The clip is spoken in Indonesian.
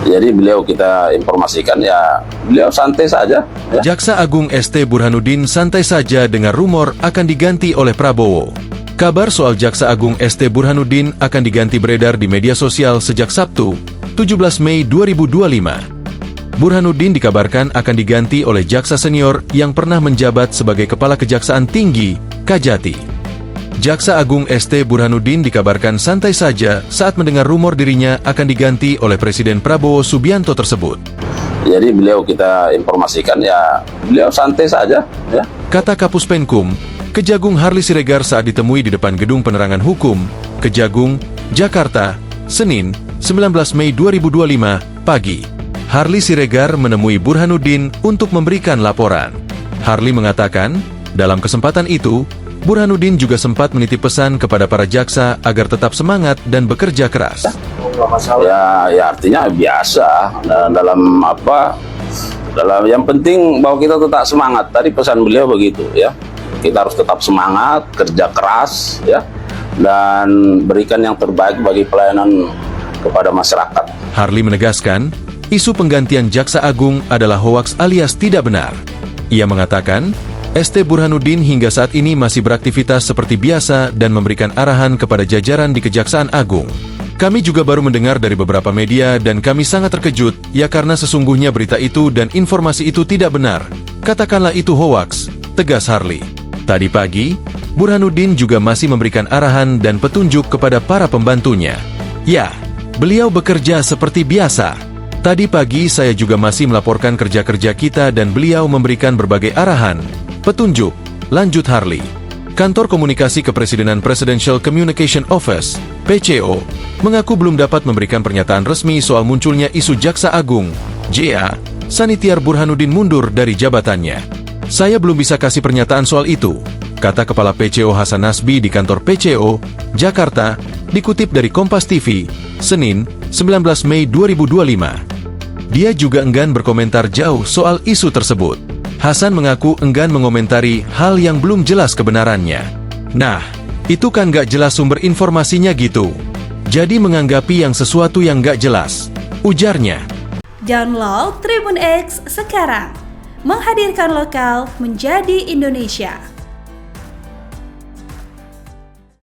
Jadi beliau kita informasikan ya beliau santai saja. Ya. Jaksa Agung ST Burhanuddin santai saja dengan rumor akan diganti oleh Prabowo. Kabar soal Jaksa Agung ST Burhanuddin akan diganti beredar di media sosial sejak Sabtu, 17 Mei 2025. Burhanuddin dikabarkan akan diganti oleh jaksa senior yang pernah menjabat sebagai Kepala Kejaksaan Tinggi, Kajati. Jaksa Agung ST Burhanuddin dikabarkan santai saja saat mendengar rumor dirinya akan diganti oleh Presiden Prabowo Subianto tersebut. Jadi beliau kita informasikan ya beliau santai saja. Ya. Kata Kapus Penkum, Kejagung Harli Siregar saat ditemui di depan Gedung Penerangan Hukum, Kejagung, Jakarta, Senin, 19 Mei 2025, pagi. Harli Siregar menemui Burhanuddin untuk memberikan laporan. Harli mengatakan, dalam kesempatan itu, Burhanuddin juga sempat menitip pesan kepada para jaksa agar tetap semangat dan bekerja keras. Ya artinya biasa dalam yang penting bahwa kita tetap semangat. Tadi pesan beliau begitu ya. Kita harus tetap semangat, kerja keras ya dan berikan yang terbaik bagi pelayanan kepada masyarakat. Harli menegaskan, isu penggantian Jaksa Agung adalah hoaks alias tidak benar. Ia mengatakan, ST Burhanuddin hingga saat ini masih beraktivitas seperti biasa dan memberikan arahan kepada jajaran di Kejaksaan Agung. Kami juga baru mendengar dari beberapa media dan kami sangat terkejut, ya karena sesungguhnya berita itu dan informasi itu tidak benar. Katakanlah itu hoaks, tegas Harli. Tadi pagi, Burhanuddin juga masih memberikan arahan dan petunjuk kepada para pembantunya. Ya, beliau bekerja seperti biasa. Tadi pagi saya juga masih melaporkan kerja-kerja kita dan beliau memberikan berbagai arahan, petunjuk, lanjut Harli. Kantor Komunikasi Kepresidenan Presidential Communication Office, PCO, mengaku belum dapat memberikan pernyataan resmi soal munculnya isu Jaksa Agung, JA, Sanitiar Burhanuddin mundur dari jabatannya. Saya belum bisa kasih pernyataan soal itu, kata Kepala PCO Hasan Nasbi di kantor PCO, Jakarta, dikutip dari Kompas TV, Senin, 19 Mei 2025. Dia juga enggan berkomentar jauh soal isu tersebut. Hasan mengaku enggan mengomentari hal yang belum jelas kebenarannya. Nah, itu kan gak jelas sumber informasinya gitu. Jadi menganggapi yang sesuatu yang gak jelas, ujarnya. Download Tribun X sekarang, menghadirkan lokal menjadi Indonesia.